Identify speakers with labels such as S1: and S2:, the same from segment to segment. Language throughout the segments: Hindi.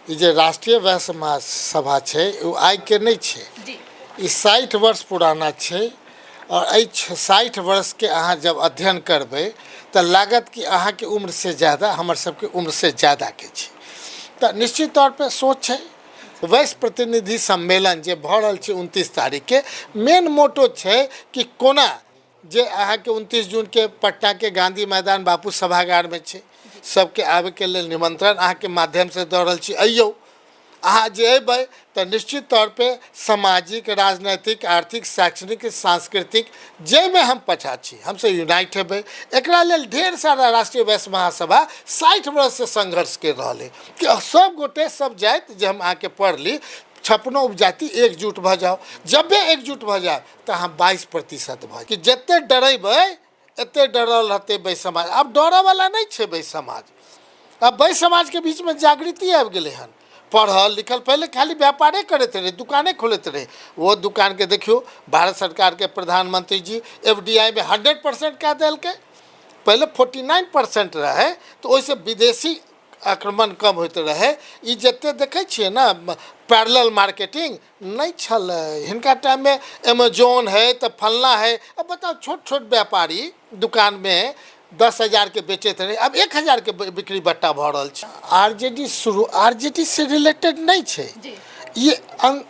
S1: ई जे राष्ट्रीय वैश्य महासभा है वो आइ के नहीं है, ई 60 वर्ष पुराना है। और 60 वर्ष के अहाँ जब अध्ययन करबे तो लागत कि अहाँ के उम्र से ज़्यादा हमर सबके उम्र से ज़्यादा के छै। तो निश्चित तौर पे सोच है वैश्य प्रतिनिधि सम्मेलन जे भ रहल छै 29 तारीख के मेन मोटो है कि कोना जे अहाँ के 29 जून के पटना के गांधी मैदान बापू सभागार में है, सबके आवे के लिए निमंत्रण अहाँ के माध्यम से दऽ रहल छी। अइयो अहाँ जे अयबै तो निश्चित तौर पे सामाजिक, राजनीतिक, आर्थिक, शैक्षणिक, सांस्कृतिक जाहिमे हम पछा छी हमसे यूनाइट हेबै। एकरा लेल ढेर सारा राष्ट्रीय वैश्य महासभा 60 वर्ष से संघर्ष कर रहा है कि सब गोटे सब जाति जे हम अहाँ के पढ़ली 56 उपजाति एकजुट भ जाओ। जबे एकजुट भ जाए तो अहाँ 22% भ कि जते डरेबै एते डरल रहते वैश्य समाज। अब डरे वाला नहीं है वैश्य समाज, अब वैश्य समाज के बीच में जागृति आबि गेलै हन। पढ़ल लिखल पहले खाली व्यापारे करते रहे, दुकाने खोलते रहे। वो दुकान के देखियो भारत सरकार के प्रधानमंत्री जी FDI में 100% कह दिल के, पहले 49% रहे। तो वैसे विदेशी आक्रमण कम होते रहे। ई जते देखे छे ना पैरेलल मार्केटिंग नहीं छल हिनका टाइम में। अमेजोन है तो फलना है। अब बताओ छोट छोट व्यापारी दुकान में 10,000 के बेचे थे, अब 1,000 के बिक्री बट्टा भ रहा है। RJD शुरू RJD से रिलेटेड नहीं है, ये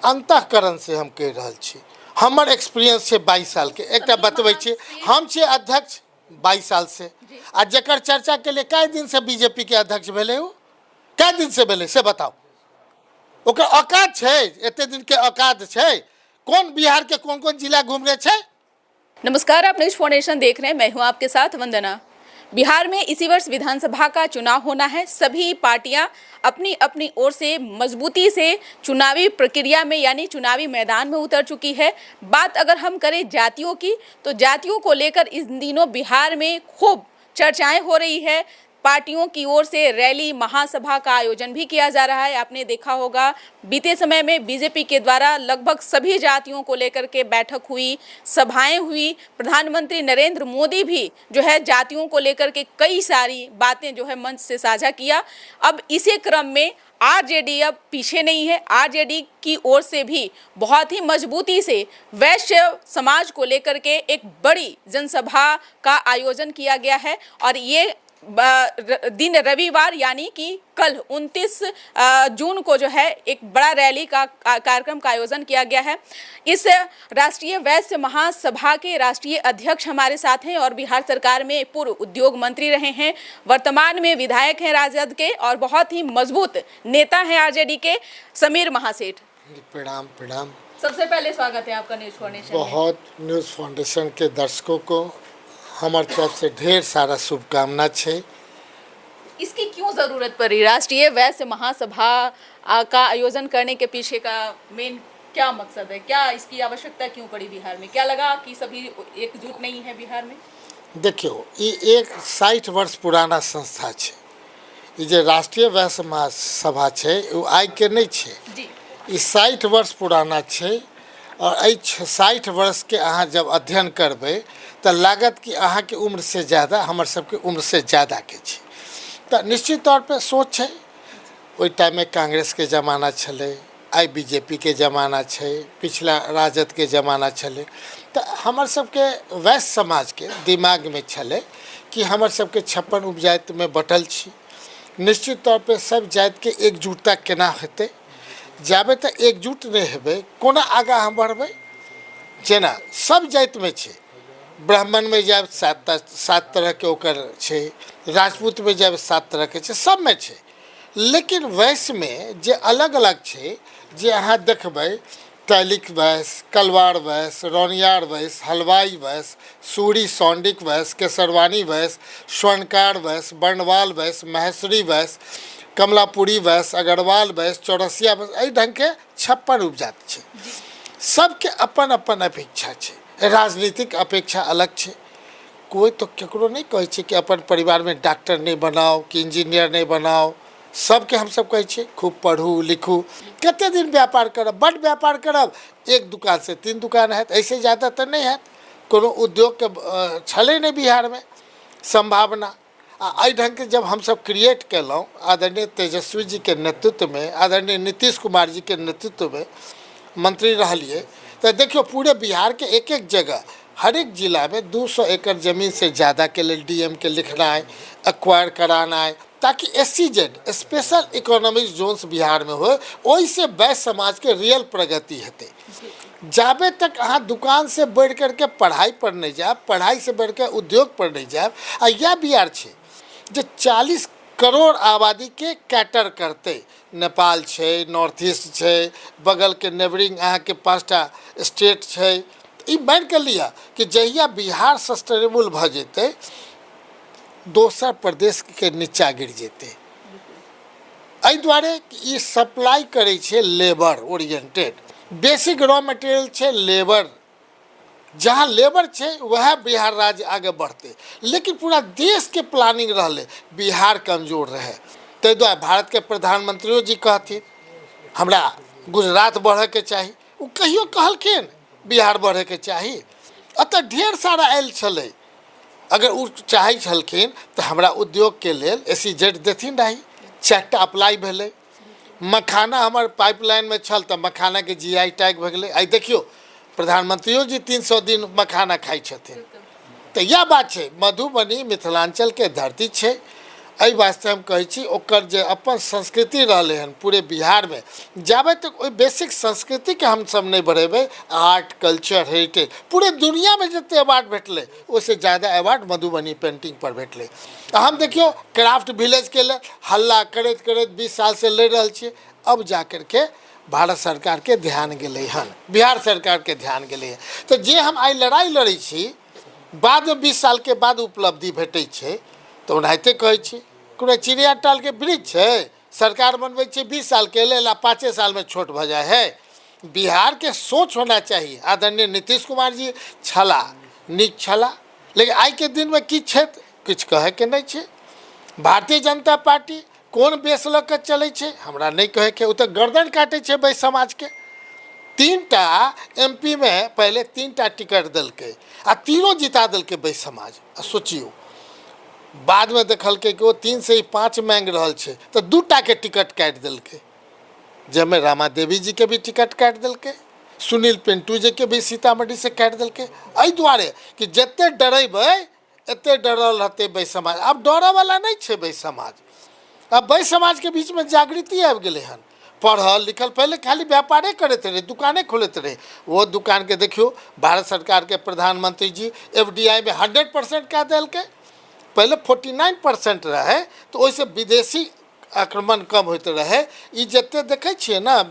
S1: अंतःकरण से हम कह रहा छी। हमर एक्सपीरियंस है 22 साल के। एक बतबै छी, हम छे अध्यक्ष 22 साल से आ जकर चर्चा के लिए कई दिन से बीजेपी के अध्यक्ष भेले हो, कई दिन से भेले से बताओ। ओकर औकात है, एते दिन के औकात है? कौन बिहार के कौन कौन जिला घूम रहे छे?
S2: नमस्कार, आप न्यूज फाउंडेशन देख रहे हैं, मैं हूं आपके साथ वंदना। बिहार में इसी वर्ष विधानसभा का चुनाव होना है। सभी पार्टियां अपनी अपनी ओर से मजबूती से चुनावी प्रक्रिया में यानी चुनावी मैदान में उतर चुकी है। बात अगर हम करें जातियों की, तो जातियों को लेकर इन दिनों बिहार में खूब चर्चाएं हो रही है। पार्टियों की ओर से रैली, महासभा का आयोजन भी किया जा रहा है। आपने देखा होगा बीते समय में बीजेपी के द्वारा लगभग सभी जातियों को लेकर के बैठक हुई, सभाएं हुई। प्रधानमंत्री नरेंद्र मोदी भी जो है जातियों को लेकर के कई सारी बातें जो है मंच से साझा किया। अब इसी क्रम में RJD अब पीछे नहीं है। RJD की ओर से भी बहुत ही मजबूती से वैश्य समाज को लेकर के एक बड़ी जनसभा का आयोजन किया गया है। और ये दिन रविवार यानी कि कल 29 जून को जो है एक बड़ा रैली का कार्यक्रम का आयोजन किया गया है। इस राष्ट्रीय वैश्य महासभा के राष्ट्रीय अध्यक्ष हमारे साथ हैं और बिहार सरकार में पूर्व उद्योग मंत्री रहे हैं, वर्तमान में विधायक हैं राजद के और बहुत ही मजबूत नेता हैं RJD के, समीर महासेठ।
S1: प्रणाम प्रणाम।
S2: सबसे पहले स्वागत है आपका न्यूज फाउंडेशन।
S1: बहुत न्यूज फाउंडेशन के दर्शकों को हमारे तरफ से ढेर सारा शुभकामना है।
S2: इसकी क्यों जरूरत पड़ी? राष्ट्रीय वैश्य महासभा का आयोजन करने के पीछे का मेन क्या मकसद है? क्या इसकी आवश्यकता क्यों पड़ी बिहार में? क्या लगा कि सभी एकजुट नहीं है बिहार में?
S1: देखियो, ये एक 60 वर्ष पुराना संस्था है। ये जे राष्ट्रीय वैश्य महासभा है वो आइ के नहीं है, ये 60 वर्ष पुराना है। और 60 वर्ष के अहाँ जब अध्ययन करबे तो लागत कि अहाँ के उम्र से ज़्यादा हमर सबके उम्र से ज़्यादा के छै। तो निश्चित तौर पे सोच है। ओइ टाइम में कांग्रेस के जमाना छले, आई बीजेपी के जमाना है, पिछला राजद के जमाना छले। तो हमर सबके वैश्य समाज के दिमाग में छले कि हमर सबके 56 उपजाति में बटल छी। निश्चित तौर पे सब जाति के एकजुटता केना हेतै, जाबे तो एकजुट नहीं हेबै कोना आगा हम बढ़बै। जेना सब जाति में छै, ब्राह्मण में जाए 7 तरह के ओकर छै, राजपूत में जाए 7 तरह के छै, सब में छै। लेकिन वैश्य में जे अलग अलग छै, जे अहाँ देखबै तैलिक वैश्य, कलवार वैश्य, रौनियार वैश्य, हलवाई वैश्य, सूरी सौंडिक वैश्य, केसरवानी वैश्य, स्वर्णकार वैश्य, बर्णवाल वैश्य, महेश्वरी वैश्य, कमलापुरी वैश्य, अग्रवाल वैश्य, चौरसिया वैश्य, एहि ढंग के 56 उपजाति छै। सबके अपन अपन अपेक्षा छै, राजनीतिक अपेक्षा अलग है। कोई तो केकरो नहीं कहे छै कि अपन परिवार में डॉक्टर नहीं बनाओ कि इंजीनियर नहीं बनाओ। सबके हम सब कहे छै खूब पढ़ू लिखू, कते दिन व्यापार करब, बड़ व्यापार करब, 1 दुकान से 3 दुकान है, ऐसे ज़्यादा तो नहीं है। कोनो उद्योग के छले नहीं बिहार में संभावना। एहि ढंग के जब हम सब क्रिएट केलहुँ आदरणीय तेजस्वी जी के नेतृत्व में, आदरणीय नीतीश कुमार जी के नेतृत्व में मंत्री रहलिए, तो देखियो पूरे बिहार के एक एक जगह हर एक जिला में 200 एकड़ जमीन से ज़्यादा के लिए डीएम के लिखना है, एक्वायर कराना है, ताकि SEZ special economic zones Bihar में हो, ओहिसे वैश्य समाज के रियल प्रगति हेतै। जाबे तक अहाँ दुकान से बढ़ करके पढ़ाई पर नहीं जाए, पढ़ाई से बढ़ के उद्योग पर नहीं जाए, आ यह बिहार छे जो 40 करोड़ आबादी के कैटर करते। नेपाल छे, नॉर्थ ईस्ट छे, बगल के नेबरिंग अहाँ के 5टा स्टेट छे। ई मान के लिया कि जहिया बिहार सस्टेनेबल भ जेते, दोसर प्रदेश के नीचा गिर जेते। एहि दुआरे ई सप्लाई करे छे labour oriented, basic raw material छे लेबर, जहाँ लेबर छे वह बिहार राज्य आगे बढ़ते। लेकिन पूरा देश के प्लानिंग रहले, बिहार कमजोर रहे। ताहि दुआरे भारत के प्रधानमंत्रियों जी कहथिन हमरा गुजरात बढ़े के चाही, वो कहियो कहलखिन बिहार बढ़े के चाही। अतः ढेर सारा आयल छलै, अगर वो चाहे छलखिन तो हमरा उद्योग के लेल SEZ देथिन रही। 4टा अप्लाई भेलै। मखाना हमर पाइपलाइन में छल तो मखाना के GI टैग भ गेलै। आई देखियो प्रधानमंत्रियों जी 300 दिन मखाना खाई छथिन। तो यह बात है, मधुबनी मिथिलांचल के धरती है। एहि वास्ते हम कहै छी ओकर जे अपन संस्कृति रहले हन पूरे बिहार में, जाबे तक ओहि बेसिक संस्कृति के हम सब नहीं बढ़ेबे, आर्ट कल्चर हेरिटेज पूरे दुनिया में जितने अवार्ड भेटले उससे ज़्यादा अवार्ड मधुबनी पेंटिंग पर भेटले। हम देखियो क्राफ्ट विलेज के लिए हल्ला करैत करैत 20 साल से लड़ रहा छे। अब जा कर के भारत सरकार के ध्यान गेलै हन, बिहार सरकार के ध्यान गेलै हन। तो जे हम आई लड़ाई लड़ै छी, बाद में 20 साल के बाद उपलब्धि भेटै छै, तो ओनाहिते कहै छी कोनो चिड़िया टाल के वृक्ष है, सरकार बनबै छै 20 साल के लेल, 5 साल में छोट भ जाए है। बिहार के सोच होना चाहिए। आदरणीय नीतीश कुमार जी छला, नीक छला, लेकिन आई के दिन में की छै किछु कहे के नहीं छै। भारतीय जनता पार्टी कोन बेस लऽ के चलै छै हमरा नहीं कहे के, ओ तो गर्दन काटे छै वैश्य समाज के। 3टा MP में पहले 3टा टिकट दिलकै आ तीनों जिता दिलकै वैश्य समाज। सोचियो बाद में देखलकै कि वो 3 से 5 मांग रहल छै, तो 2टा के टिकट काट दिलकै, जैमे रामा देवी जी के भी टिकट काट दिलकै, सुनील पिंटू जी के भी सीतामढ़ी से काट दिलकै। एहि दुआरे कि जते डरेबै एते डरल रहते वैश्य समाज। अब डरे वाला नहीं छै वैश्य समाज। अब वैश्य समाज के बीच में जागृति आबि गेलै हन। पढ़ल लिखल पहले खाली व्यापारे करते रहे, दुकानें खोलते रहे। वो दुकान के देखियो भारत सरकार के प्रधानमंत्री जी FDI में 100% कह दिलकै। पहले 49% रहे, तो वैसे विदेशी आक्रमण कम होते रहे। ई जते देखे छिए ना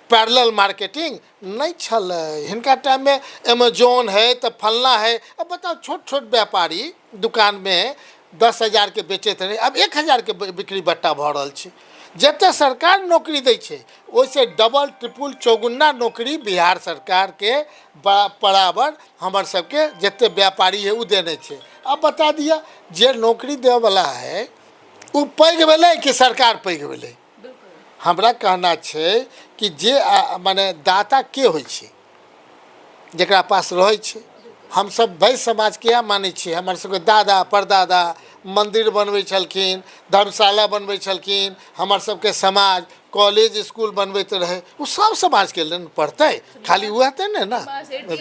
S1: पैरेलल मार्केटिंग नहीं छल हिनका टाइम में। अमेजोन है तो फलना है। अब बताओ छोट छोट व्यापारी दुकान में 10,000 के बेचैत रहे, अब 1,000 के बिक्री बट्टा भ रहल छै। जते सरकार नौकरी दै छै ओइसे डबल ट्रिपल चौगुना नौकरी बिहार सरकार के बराबर हमर सबके जते व्यापारी है उ देने छै। अब बता दिया जे नौकरी दे वाला है उ पैघ भेलै कि सरकार पैघ भेलै? हमरा कहना छै कि जे माने दाता के होइ छै, जकरा पास रहै छै। हम सब वैश्य समाज के मानै छियै। हमर सबके दादा परदादा मंदिर बनबै छलखिन, धर्मशाला बनबै छलखिन, हमर सबके समाज कॉलेज स्कूल बनबैत रहे। वो सब समाज के लिए पढ़ते, खाली हुआ थे ना।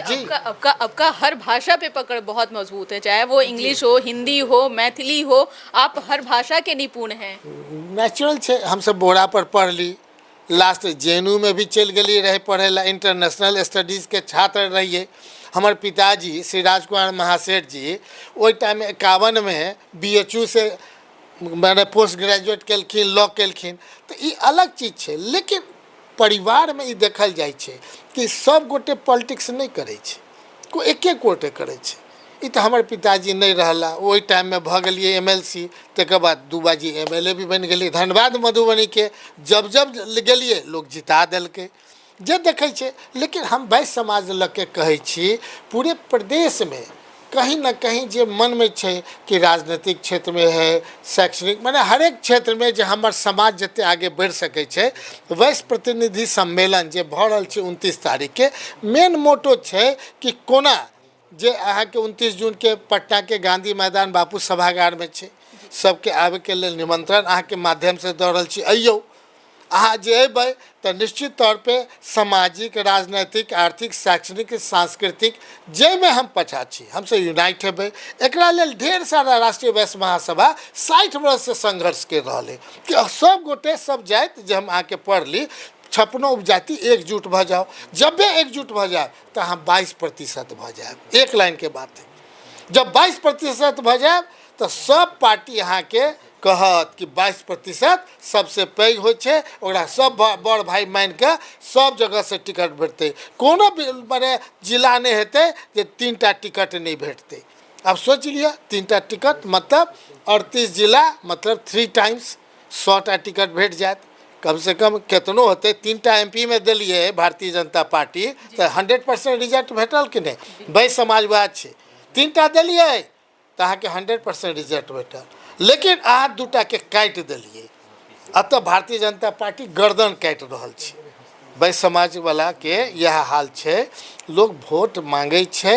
S2: जी आपका हर भाषा पे पकड़ बहुत मजबूत है, चाहे वो इंग्लिश हो, हिंदी हो, मैथिली हो, आप हर भाषा के निपुण हैं।
S1: नेचुरल छे। हम सब बोरा पर पढ़ ली, लास्ट JNU में भी चल गई रहे पढ़े ला, इंटरनेशनल स्टडीज़ के छात्र रहिए। हमारे पिताजी श्री राजकुमार महासेठ जी वही टाइम में 51 में BHU से मैंने पोस्ट ग्रेजुएट केलखिन, लॉ केलखिन। तो ये अलग चीज़ है। लेकिन परिवार में ये देखल जाए छे कि सब गोटे पॉलिटिक्स नहीं करे छे, कोई एक एक गोटे करे छे। ये तो हमारे पिताजी नहीं रहला, वही टाइम में भ गलिए MLC, तक बाद 2 बाजी MLA भी बन गए। धन्यवाद मधुबनी के, जब जब गलिए लोग जिता दिलके जे देखे छे। लेकिन हम वैश्य समाज लके कहे छी पूरे प्रदेश में कहीं ना कहीं जे मन में छे कि राजनीतिक क्षेत्र में है, शैक्षणिक माने हर एक क्षेत्र में जे हमर समाज जते आगे बढ़ सके छे। वैश्य प्रतिनिधि सम्मेलन जे भ रहल छे 29 तारीख के, मेन मोटो छे कि कोना जे अहाँ के 29 जून के पटना के गांधी मैदान बापू सभागार में छे, सबके आबे के लेल निमंत्रण अहाँ के माध्यम से दऽ रहल छी। अइयो अहाँ जे अयबै तऽ निश्चित तौर पे सामाजिक, राजनीतिक, आर्थिक, शैक्षणिक, सांस्कृतिक जाहिमे हम पछा छी हमसे यूनाइट हेबै। एकरा लेल ढेर सारा राष्ट्रीय वैश्य महासभा 60 वर्ष से संघर्ष कर रहा है कि सब गोटे सब जाति जे हम अहाँके पढ़ली 56 उपजाति एकजुट भ जाओ। जब भी एकजुट भ जाए तो अहाँ 22% भ जाए। एक लाइन के बात है, जब 22% भ जाए तो सब पार्टी अहाँ के कहत कि 22% सबसे पैघ होइ छै, ओकरा सब बड़ भाई मान के सब जगह से टिकट भेटते। कोनो माने जिला नहीं हेतै जे 3टा टिकट नहीं भेटते। अब सोच लिया 3टा टिकट मतलब 38 जिला मतलब 3 टाइम्स 100टा टिकट भेट जाए। कम से कम कितनो होते 3टा MP में दिलिए भारतीय जनता पार्टी तो 100% रिजल्ट भेटल कि नहीं। वही समाजवाद है 3टा दिलिए तो अहाँ के 100% रिजल्ट भेटल। लेकिन अहाँ 2टा के काटि दिलिए, अतः भारतीय जनता पार्टी गर्दन काटि रहल छै। वही समाज वाला के यह हाल छै। लोग वोट मांगे छै,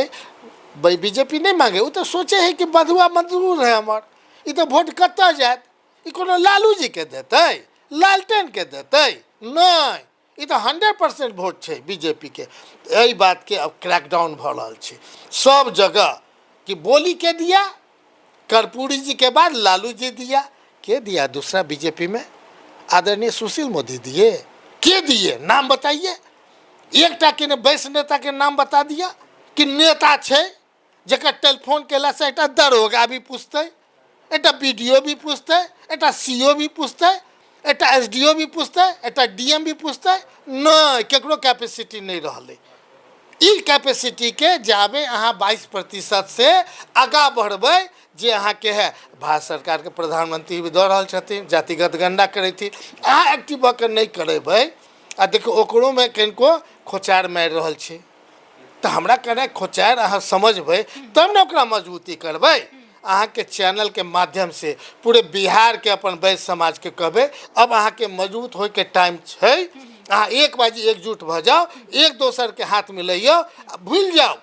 S1: बीजेपी नहीं मांगे। वो तो सोचे है कि बधुआ मजदूर है हमर, ये तो वोट कतऽ जात, ये कोनो लालू जी के देते, लालटेन के देते नहीं। ये तो 100% वोट छै बीजेपी के। यही बात के अब क्रैकडाउन भ रहल छै सब जगह कि बोली के दिया, कर्पूरी जी के बाद लालू जी दिया, के दिया दूसरा बीजेपी में आदरणीय सुशील मोदी दिए, के दिए नाम बताइए। एकटा के ने वैश्य नेता के नाम बता दिया कि नेता छे जकर टेलीफोन केला से एक दरोगा भी पूछते, एक BDO भी पूछते, एक CO भी पूछते, एक SDO भी पूछते, एक DM भी पूछते। नहीं, केकरो कैपेसिटी नहीं रहले। ई कैपेसिटी के जाबे अहाँ 22% से आगा बढ़बै जे अहाँ के है। भारत सरकार के प्रधानमंत्री भी दऽ रहल छथिन, जातिगत गणना करै थी। अहाँ एक्टिव होकर नहीं करेबै आ देखियो ओकरो में कनिको खोचार मारि रहल छै। तो हमरा कहना खोचार अहाँ समझबै तब ने ओकरा मजबूती करबै। अहाँ के चैनल के माध्यम से पूरे बिहार के अपन वैश्य समाज के कहबै अब अहाँ के मजबूत होय के टाइम छै। अहाँ एक बाजी एकजुट भ जाओ, एक दोसर के हाथ मिलैयो, भूल जाओ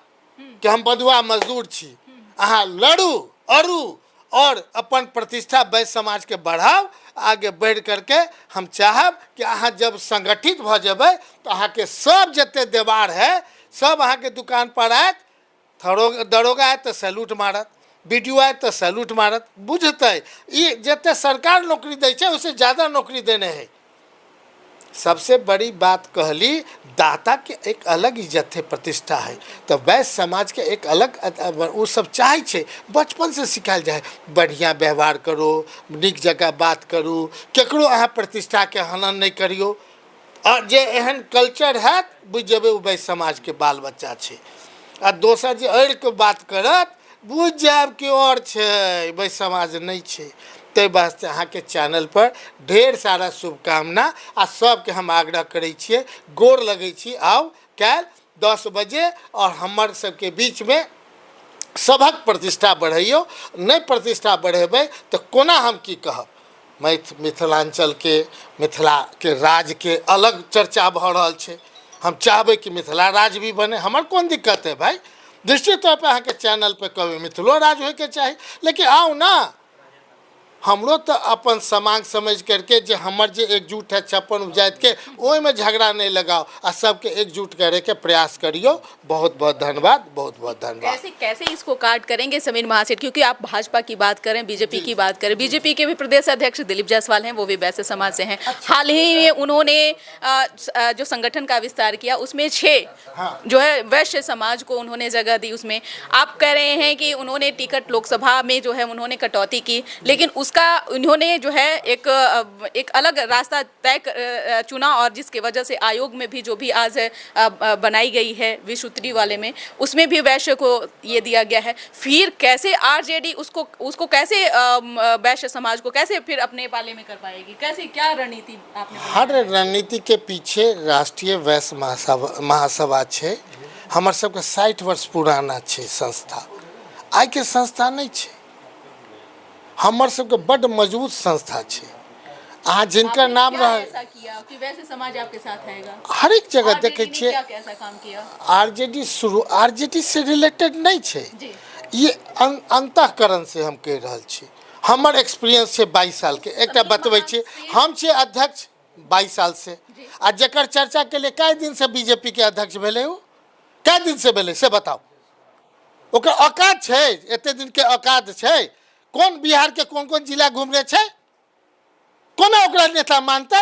S1: कि हम बधुआ मजदूर छी। अहाँ लड़ू अड़ू और अपन प्रतिष्ठा वैश्य समाज के बढ़ाओ। आगे बढ़ करके हम चाहब कि अहाँ जब संगठित भ जेबै तो अहाँ के सब जते देवार है सब अहाँ के दुकान पर आयत। दरोगा आयत तो सैल्यूट मारत, BDO आयत तो सैल्यूट मारत। बुझते ये जते सरकार नौकरी दै छै उससे ज़्यादा नौकरी देने है। सबसे बड़ी बात कहली, दाता के एक अलग इज्जत है, प्रतिष्ठा है। तो वैश्य समाज के एक अलग वो सब चाहे छे बचपन से सिखाल जाए बढ़िया व्यवहार करो, निक जगह बात करू, केकरो अहाँ प्रतिष्ठा के हनन नहीं करियो। और जे एहन कल्चर है बुझ जेबे वो वैश्य समाज के बाल बच्चा छे। आ दोसर जे अड़ के बात करत बुझ जाब कि और छे वैश्य समाज नहीं छे। ते वास्ते अहाँ के चैनल पर ढेर सारा शुभकामना आ सबके हम आग्रह करै छियै, गोर लगै छी। आओ काल्हि 10 बजे और हमर सबके बीच में सभक प्रतिष्ठा बढ़ैयो। नहीं प्रतिष्ठा बढ़ेबै तो कोना हम की कहब। मिथिलांचल के मिथिला के राज के अलग चर्चा भ रहल छै। हम चाहबै कि मिथिला राज भी बने, हमर कोन दिक्कत है भाई। निश्चित तौर पर अहाँ के चैनल पर कहबै मिथिलो राज होय के चाही। लेकिन आओ ना हमरो तो अपन समाज समझ करके जे हमर जे एकजुट है 56 उपजाति के ओहि में झगड़ा नहीं लगाओ आ सबके एकजुट करे के प्रयास करियो। बहुत बहुत धन्यवाद, बहुत बहुत धन्यवाद।
S2: कैसे इसको काट करेंगे समीर महासेठ, क्योंकि आप भाजपा की बात करें, बीजेपी की बात करें, बीजेपी के भी प्रदेश अध्यक्ष दिलीप जायसवाल हैं, वो भी वैश्य समाज से हैं। हाल ही में उन्होंने जो संगठन का विस्तार किया उसमें 6 जो है वैश्य समाज को उन्होंने जगह दी। उसमें आप कह रहे हैं कि उन्होंने टिकट लोकसभा में जो है उन्होंने कटौती की, लेकिन का उन्होंने जो है एक अलग रास्ता तय चुना और जिसके वजह से आयोग में भी जो भी आज बनाई गई है विश्वोत्तरी वाले में उसमें भी वैश्य को ये दिया गया है। फिर कैसे आरजेडी उसको कैसे वैश्य समाज को कैसे फिर अपने पाले में कर पाएगी, कैसे क्या रणनीति आपने?
S1: हर रणनीति के पीछे राष्ट्रीय वैश्य महासभा है। हमर सबके 60 वर्ष पुराना है संस्था, आई के संस्था नहीं है। हमर सबके बड़ मजबूत संस्था है। अहाँ जिनकर नाम रहा
S2: कि वैसे समाज आपके साथ रहेगा
S1: हर एक जगह देखे छे।
S2: कैसा काम किया
S1: आरजेडी से रिलेटेड नहीं है, ये अंतःकरण से हम कह रहा छी। हमर एक्सपीरियंस है 22 साल के। एक बतबै छी, हम छे अध्यक्ष 22 साल से, आ जकर चर्चा के लिए कई दिन से बीजेपी के अध्यक्ष भेले हो, कई दिन से भेले से बताओ। ओकर औकात है, एते दिन के औकात है? कौन बिहार के कौन कौन जिला घूम रहे छे? कौन ओकरा नेता मानते?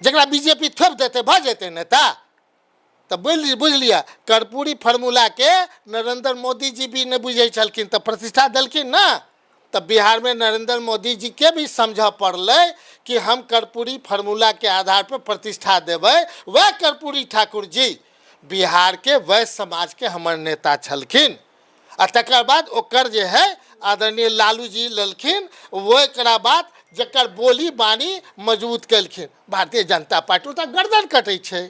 S1: जरा बीजेपी थोप देते भ जेते नेता। तो बुझ लिया, कर्पूरी फार्मूला के नरेंद्र मोदी जी भी नहीं बुझे छलखिन तो प्रतिष्ठा दिलखिन ना। तो बिहार में नरेंद्र मोदी जी के भी समझ पड़ल कि हम कर्पूरी फार्मूला के आधार पर प्रतिष्ठा देवे। वह कर्पूरी ठाकुर जी बिहार के वैश्य समाज के हमर नेता छलखिन। आ तकर बाद ओकर जे है आदरणीय लालू जी लेलखिन, वो एकरा बाद जकर बोली बानी मजबूत केलखिन। भारतीय जनता पार्टी तो गर्दन कटै छै।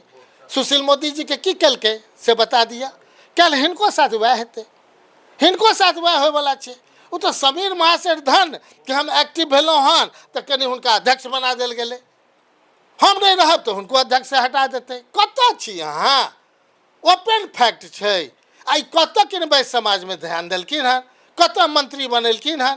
S1: सुशील मोदी जी के की केलकै से बता दिया। कल हिनको साथ वह हेतै, हिनको साथ वह होय वाला छै। वो तो समीर महाशय धन कि हम एक्टिव भेलौं हन तो कनी हुनका अध्यक्ष बना देल गेलै। हम नहीं रहब तो हुनको अध्यक्ष से हटा देते। कतऽ छी अहाँ? ओपन फैक्ट छै। आई कतऽ किन वैश्य समाज में ध्यान देलखिन हन? कतऽ मंत्री बनेलखिन हन?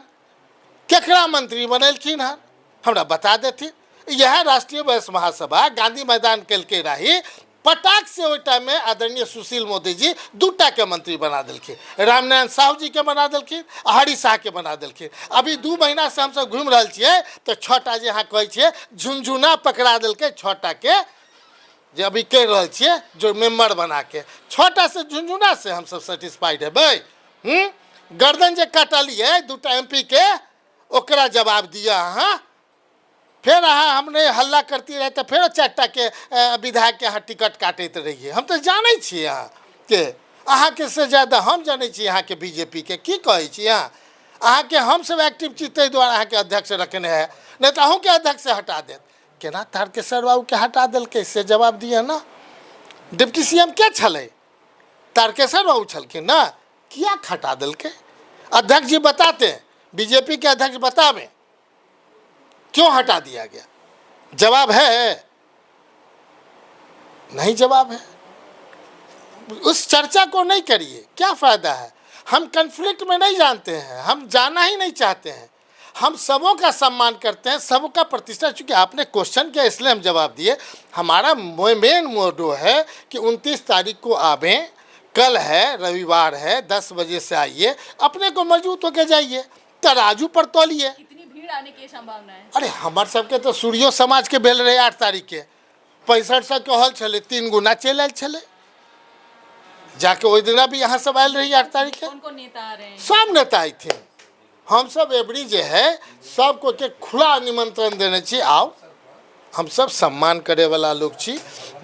S1: केकरा मंत्री बनेलखिन हन? हमरा बता देथिन। यह राष्ट्रीय वैश्य महासभा गांधी मैदान केलकै रही, पटाख से ओहि टाइम में आदरणीय सुशील मोदी जी 2टा के मंत्री बना दिलखिन। रामनारायण साहू जी के बना दिलखिन, हरि शाह के बना दिलखिन। अभी 2 महीना से हम सब घूम रहे छिए तो 6टा जे अहाँ कहै छिए झुनझुना पकड़ा दिलकै। 6टा के जे अभी कह रहे छिए जो मेंबर बना के 6टा से झुनझुना से हम सब सेटिस्फाइड हेबै। गर्दन जे काटलिए 2टा MP के, ओकरा जवाब दिया अहाँ। फिर अहाँ हमने हल्ला करती रहे तो फिर 4टा के विधायक के अहाँ टिकट काटते रहिए। हम तो जाने छी अहाँ के, अहाँ के से ज़्यादा हम जाने छी अहाँ के बीजेपी के की कहै छी अहाँ के। हम सब एक्टिव छी ताहि दुआरे अहाँ के अध्यक्ष रखने है, नहीं तो अहूँ के अध्यक्ष से हटा देत। केना तारकेश्वर बाबू के हटा दिलकै से जवाब दिए ना। डिप्टी CM के छलै? तारकेश्वर बाबू छलखिन ना। किया हटा दिलकै? अध्यक्ष जी बताते, बीजेपी के अध्यक्ष बतावे क्यों हटा दिया गया? जवाब है? नहीं जवाब है। उस चर्चा को नहीं करिए, क्या फायदा है? हम कन्फ्लिक्ट में नहीं जानते हैं, हम जाना ही नहीं चाहते हैं। हम सबों का सम्मान करते हैं, सबों का प्रतिष्ठा। चूंकि आपने क्वेश्चन किया इसलिए हम जवाब दिए। हमारा मेन मोटो है कि 29 तारीख को आवें। कल है, रविवार है, 10 बजे से आइए, अपने को मजबूत होके जाइए, तराजू पर तोलिए।
S2: आने की संभावना है?
S1: अरे हमार सबके तो सूर्यो समाज के भेल रहे 8 तारीख के 6500 के हल छले, 3 गुना चल आयल छले। जाके ओहि दिन भी यहाँ सब आयल रही 8 तारीख के।
S2: कौन कौन नेता आ रहे हैं?
S1: सब नेता आए थे। हम सब एवरी जे है सबको के खुला निमंत्रण देने छी, आओ। हम सब सम्मान करे वाला लोग छी।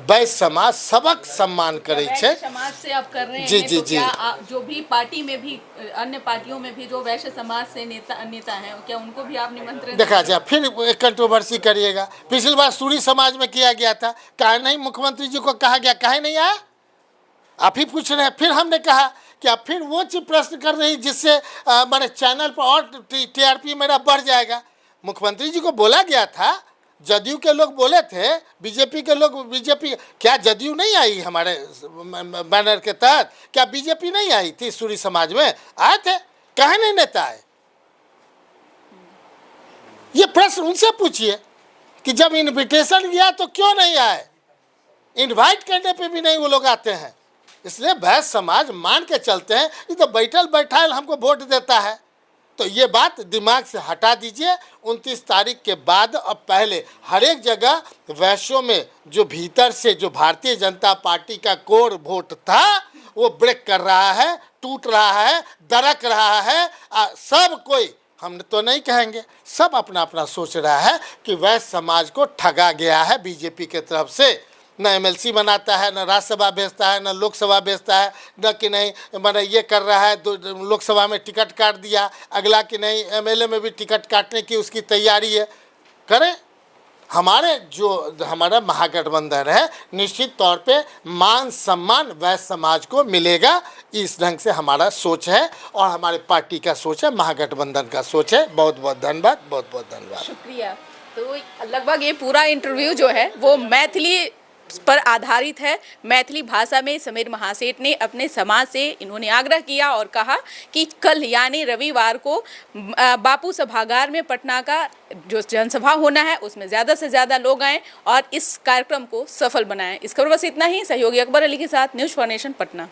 S1: वैश्य समाज सबक सम्मान करे छे।
S2: समाज से आप कर रहे हैं
S1: जी जी
S2: तो
S1: जी।
S2: क्या जो भी पार्टी में भी अन्य पार्टियों में भी जो वैश्य समाज से नेता हैं, क्या उनको भी आप निमंत्रण?
S1: देखा जाए फिर एक कंट्रोवर्सी करिएगा। पिछली बार सूरी समाज में किया गया था, काहे नहीं मुख्यमंत्री जी को कहा गया, काहे नहीं आया? आप ही पूछ रहे हैं। फिर हमने कहा कि आप फिर वो चीज प्रश्न कर रही जिससे मेरे चैनल पर और TRP मेरा बढ़ जाएगा। मुख्यमंत्री जी को बोला गया था, जदयू के लोग बोले थे, बीजेपी के लोग, बीजेपी क्या जदयू नहीं आई हमारे बैनर के तहत? क्या बीजेपी नहीं आई थी सूरी समाज में? आए थे, कहे नहीं नेता आए? ये प्रश्न उनसे पूछिए कि जब इनविटेशन गया तो क्यों नहीं आए? इनवाइट करने पे भी नहीं वो लोग आते हैं। इसलिए वैश्य समाज मान के चलते हैं, ये तो बैठल बैठाल हमको वोट देता है। तो ये बात दिमाग से हटा दीजिए। 29 तारीख के बाद अब पहले हर एक जगह वैश्यों में जो भीतर से जो भारतीय जनता पार्टी का कोर वोट था वो ब्रेक कर रहा है, टूट रहा है, दरक रहा है। सब कोई, हम तो नहीं कहेंगे, सब अपना अपना सोच रहा है कि वैश्य समाज को ठगा गया है बीजेपी के तरफ से। न MLC बनाता है, न राज्यसभा भेजता है, न लोकसभा भेजता है, न कि नहीं मैंने ये कर रहा है, लोकसभा में टिकट काट दिया, अगला कि नहीं MLA में भी टिकट काटने की उसकी तैयारी है। करें, हमारे जो हमारा महागठबंधन है निश्चित तौर पे मान सम्मान वैश्य समाज को मिलेगा। इस ढंग से हमारा सोच है और हमारे पार्टी का सोच है, महागठबंधन का सोच है। बहुत बहुत धन्यवाद, बहुत बहुत धन्यवाद,
S2: शुक्रिया। तो लगभग ये पूरा इंटरव्यू जो है वो मैथिली पर आधारित है। मैथिली भाषा में समीर महासेठ ने अपने समाज से इन्होंने आग्रह किया और कहा कि कल यानी रविवार को बापू सभागार में पटना का जो जनसभा होना है उसमें ज़्यादा से ज़्यादा लोग आएँ और इस कार्यक्रम को सफल बनाएं। इस खबर बस इतना ही। सहयोगी अकबर अली के साथ न्यूज़ फॉर नेशन पटना।